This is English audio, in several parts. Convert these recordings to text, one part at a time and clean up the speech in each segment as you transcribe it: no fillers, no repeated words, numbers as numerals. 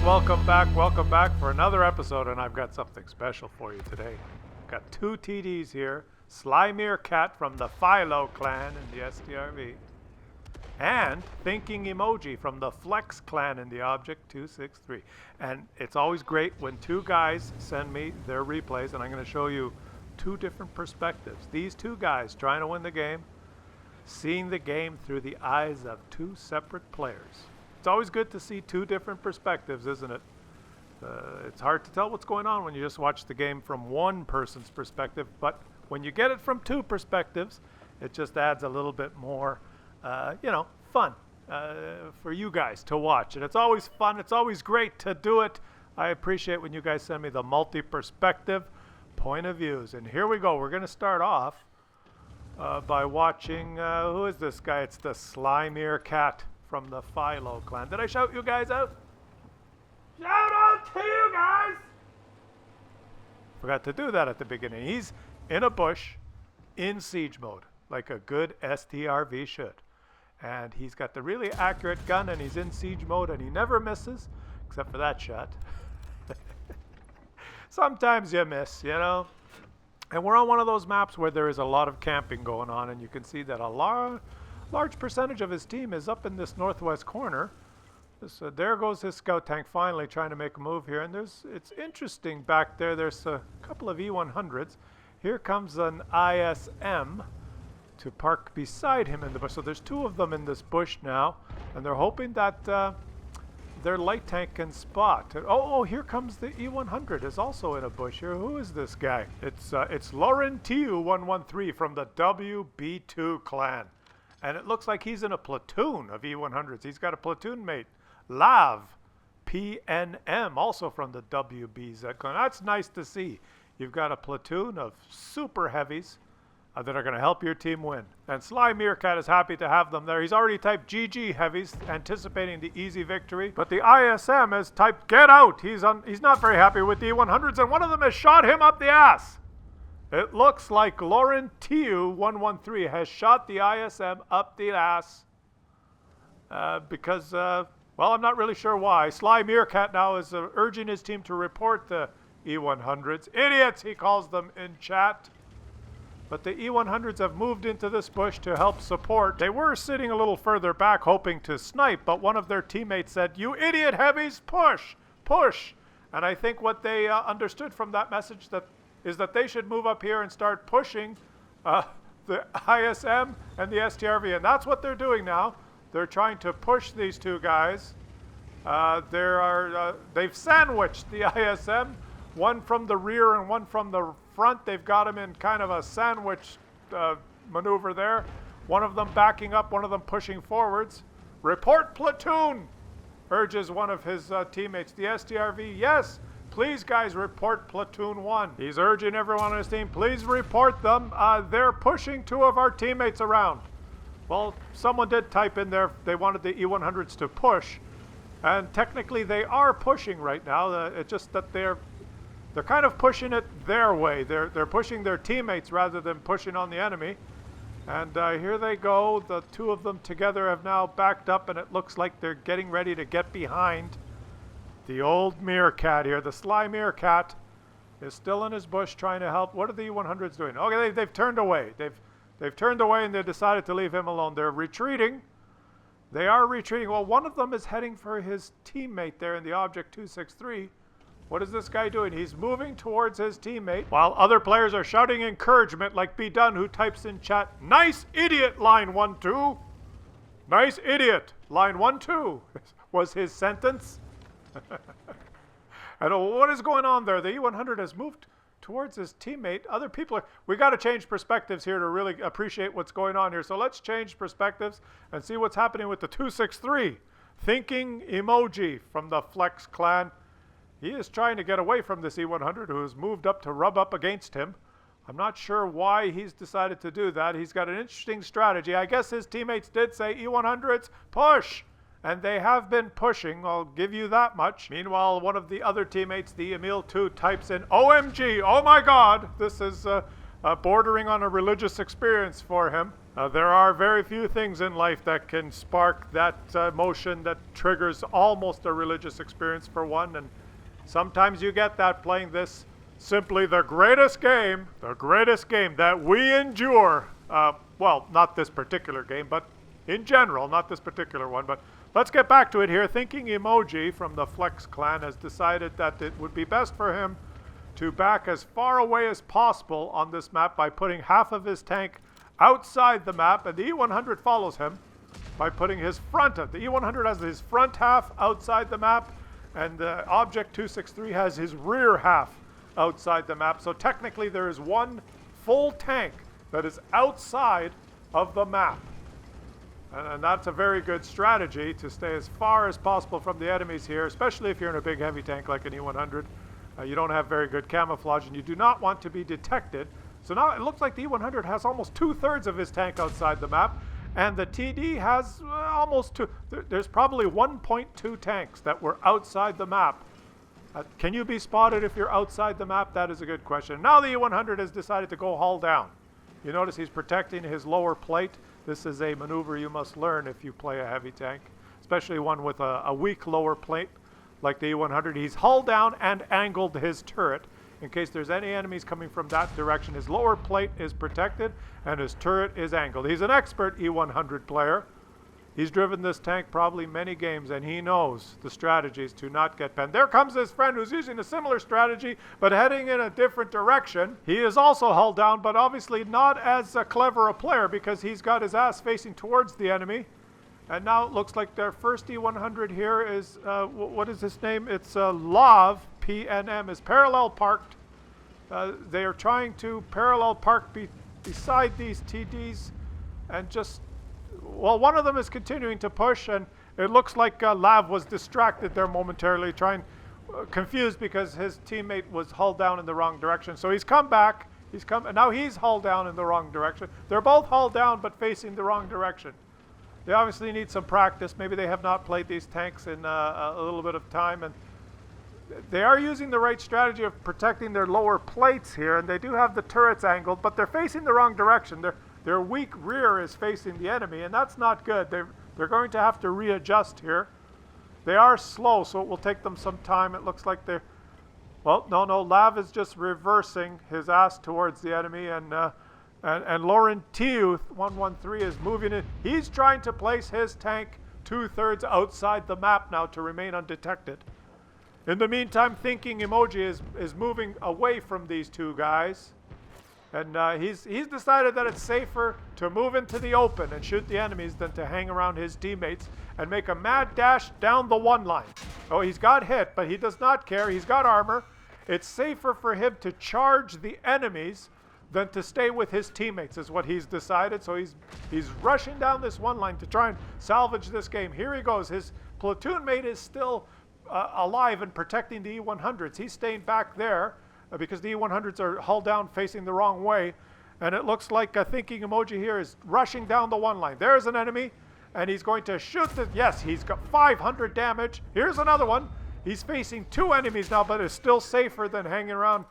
welcome back for another episode, and I've got something special for you today. Got two TDs here, Slymere Cat from the Philo clan in the STRV, and Thinking Emoji from the Flex clan in the Object 263. And it's always great when two guys send me their replays, and I'm going to show you two different perspectives. These two guys trying to win the game, seeing the game through the eyes of two separate players. It's always good to see two different perspectives, isn't it? It's hard to tell what's going on when you just watch the game from one person's perspective, but when you get it from two perspectives, it just adds a little bit more, fun for you guys to watch. And it's always fun. It's always great to do it. I appreciate when you guys send me the multi-perspective point of views. And here we go. We're going to start off by watching, who is this guy? It's the Slymere Cat from the Philo clan. Did I shout you guys out? Shout out to you guys! Forgot to do that at the beginning. He's in a bush in siege mode, like a good STRV should. And he's got the really accurate gun, and he's in siege mode, and he never misses, except for that shot. Sometimes you miss, you know. And we're on one of those maps where there is a lot of camping going on, and you can see that a large percentage of his team is up in this northwest corner. So there goes his scout tank finally trying to make a move here. And it's interesting back there. There's a couple of E100s. Here comes an ISM to park beside him in the bush. So there's two of them in this bush now. And they're hoping that their light tank can spot. Oh, here comes the E100 is also in a bush here. Who is this guy? It's Laurentiu 113 from the WB2 clan. And it looks like he's in a platoon of E100s. He's got a platoon mate. Lav PNM, also from the WBZ clan. That's nice to see. You've got a platoon of super heavies that are going to help your team win. And Slymere Cat is happy to have them there. He's already typed GG heavies, anticipating the easy victory. But the ISM has typed get out. He's not very happy with the E100s, and one of them has shot him up the ass. It looks like Laurentiu 113 has shot the ISM up the ass because, well, I'm not really sure why. Slymere Cat now is urging his team to report the E100s. Idiots, he calls them in chat. But the E100s have moved into this bush to help support. They were sitting a little further back hoping to snipe, but one of their teammates said, "You idiot heavies, push, push." And I think what they understood from that message is that they should move up here and start pushing the ISM and the STRV. And that's what they're doing now. They're trying to push these two guys. They've sandwiched the ISM, one from the rear and one from the front. They've got them in kind of a sandwich maneuver there. One of them backing up, one of them pushing forwards. Report platoon, urges one of his teammates. The STRV, yes. Please, guys, report platoon 1. He's urging everyone on his team, please report them. They're pushing two of our teammates around. Well, someone did type in there they wanted the E100s to push. And technically they are pushing right now. It's just that they're kind of pushing it their way. They're pushing their teammates rather than pushing on the enemy. And here they go. The two of them together have now backed up, and it looks like they're getting ready to get behind the old meerkat here. The Slymere Cat is still in his bush trying to help. What are the E100s doing? Okay, they've turned away. They've turned away, and they decided to leave him alone. They're retreating. They are retreating. Well, one of them is heading for his teammate there in the Object 263. What is this guy doing? He's moving towards his teammate while other players are shouting encouragement, like B. Dunn, who types in chat, "Nice idiot, line 1-2. Nice idiot, line 1-2 was his sentence. And what is going on there? The E100 has moved towards his teammate. Other people we got to change perspectives here to really appreciate what's going on here. So let's change perspectives and see what's happening with the 263. Thinking Emoji from the Flex clan. He is trying to get away from this E100 who has moved up to rub up against him. I'm not sure why he's decided to do that. He's got an interesting strategy. I guess his teammates did say, E100s, push! And they have been pushing, I'll give you that much. Meanwhile, one of the other teammates, the Emil 2, types in, OMG, oh my god! This is bordering on a religious experience for him. There are very few things in life that can spark that emotion that triggers almost a religious experience for one, and sometimes you get that playing this simply the greatest game that we endure. Well, not this particular game, but in general, not this particular one. But let's get back to it here. Thinking Emoji from the Flex clan has decided that it would be best for him to back as far away as possible on this map by putting half of his tank outside the map, and the E100 follows him by putting his front of the E100 has his front half outside the map, and Object 263 has his rear half outside the map. So technically there is one full tank that is outside of the map, and that's a very good strategy to stay as far as possible from the enemies here, especially if you're in a big heavy tank like an E100. You don't have very good camouflage, and you do not want to be detected. So now it looks like the E100 has almost 2/3 of his tank outside the map, and the TD has almost two. There's probably 1.2 tanks that were outside the map. Can you be spotted if you're outside the map? That is a good question. Now the E100 has decided to go hull down. You notice he's protecting his lower plate. This is a maneuver you must learn if you play a heavy tank, especially one with a weak lower plate like the E100. He's hull down and angled his turret in case there's any enemies coming from that direction. His lower plate is protected and his turret is angled. He's an expert E100 player. He's driven this tank probably many games, and he knows the strategies to not get penned. There comes his friend who's using a similar strategy, but heading in a different direction. He is also hull down, but obviously not as clever a player because he's got his ass facing towards the enemy. And now it looks like their first E100 here is, what is his name? It's Lav, PNM, is parallel parked. They are trying to parallel park beside these TDs and just, well, one of them is continuing to push, and it looks like Lav was distracted there momentarily, confused because his teammate was hull down in the wrong direction. So he's come back, and now he's hull down in the wrong direction. They're both hull down but facing the wrong direction. They obviously need some practice. Maybe they have not played these tanks in a little bit of time, and they are using the right strategy of protecting their lower plates here, and they do have the turrets angled, but they're facing the wrong direction. Their weak rear is facing the enemy, and that's not good. They're going to have to readjust here. They are slow, so it will take them some time. It looks like they're, well, no, Lav is just reversing his ass towards the enemy, and Lauren Tiu 113 is moving in. He's trying to place his tank 2/3 outside the map now to remain undetected. In the meantime, Thinking Emoji is moving away from these two guys. And he's decided that it's safer to move into the open and shoot the enemies than to hang around his teammates and make a mad dash down the one line. Oh, he's got hit, but he does not care. He's got armor. It's safer for him to charge the enemies than to stay with his teammates, is what he's decided. So he's rushing down this one line to try and salvage this game. Here he goes. His platoon mate is still alive and protecting the E100s. He's staying back there because the E100s are hull down facing the wrong way. And it looks like Thinking Emoji here is rushing down the one line. There's an enemy, and he's going to shoot the, yes, he's got 500 damage. Here's another one. He's facing two enemies now, but is still safer than hanging around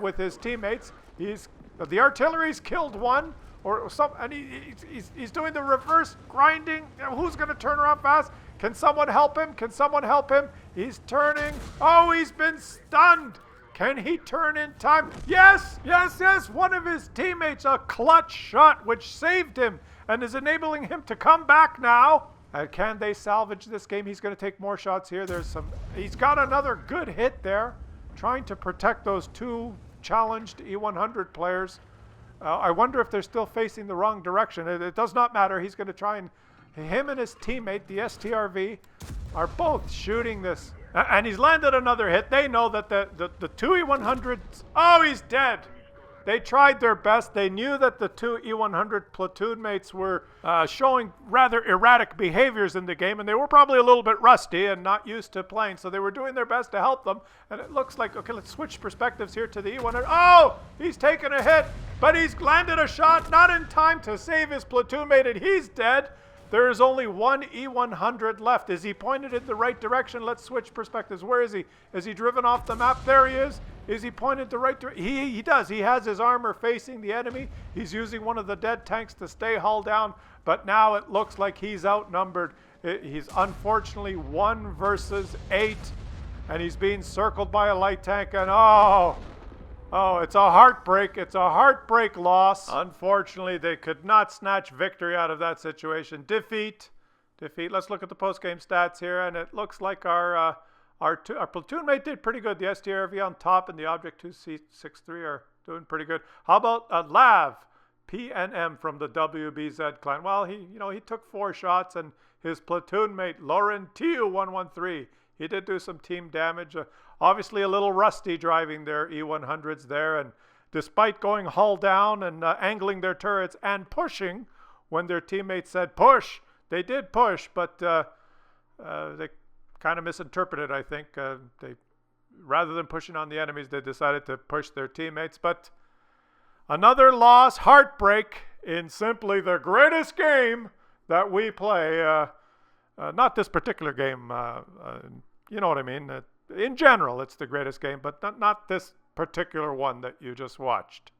with his teammates. The artillery's killed one, or some, and he's doing the reverse grinding. Who's going to turn around fast? Can someone help him? Can someone help him? He's turning. Oh, he's been stunned. Can he turn in time? Yes, yes, yes. One of his teammates, a clutch shot, which saved him and is enabling him to come back now. Can they salvage this game? He's going to take more shots here. He's got another good hit there, trying to protect those two challenged E100 players. I wonder if they're still facing the wrong direction. It does not matter. He's going to try and, him and his teammate, the STRV, are both shooting this. And he's landed another hit. They know that the two E100s, oh, he's dead. They tried their best. They knew that the two E100 platoon mates were showing rather erratic behaviors in the game, and they were probably a little bit rusty and not used to playing, so they were doing their best to help them. And it looks like, okay, let's switch perspectives here to the E100. Oh, he's taken a hit, but he's landed a shot, not in time to save his platoon mate, and he's dead. There is only one E100 left. Is he pointed in the right direction? Let's switch perspectives. Where is he? Is he driven off the map? There he is. Is he pointed the right direction? He does. He has his armor facing the enemy. He's using one of the dead tanks to stay hull down, but now it looks like he's outnumbered. He's unfortunately 1 versus 8, and he's being circled by a light tank, and oh, it's a heartbreak. It's a heartbreak loss. Unfortunately, they could not snatch victory out of that situation. Defeat. Let's look at the post-game stats here, and it looks like our platoon mate did pretty good. The STRV on top and the Object 2C63 are doing pretty good. How about Lav PNM from the WBZ clan? Well, he took 4 shots, and his platoon mate Lauren TU113, he did do some team damage. Obviously a little rusty driving their E100s there, and despite going hull down and angling their turrets and pushing when their teammates said push, they did push, but they kind of misinterpreted, I think. They, rather than pushing on the enemies, they decided to push their teammates. But another loss, heartbreak in simply the greatest game that we play. Not this particular game, you know what I mean. In general, it's the greatest game, but not this particular one that you just watched.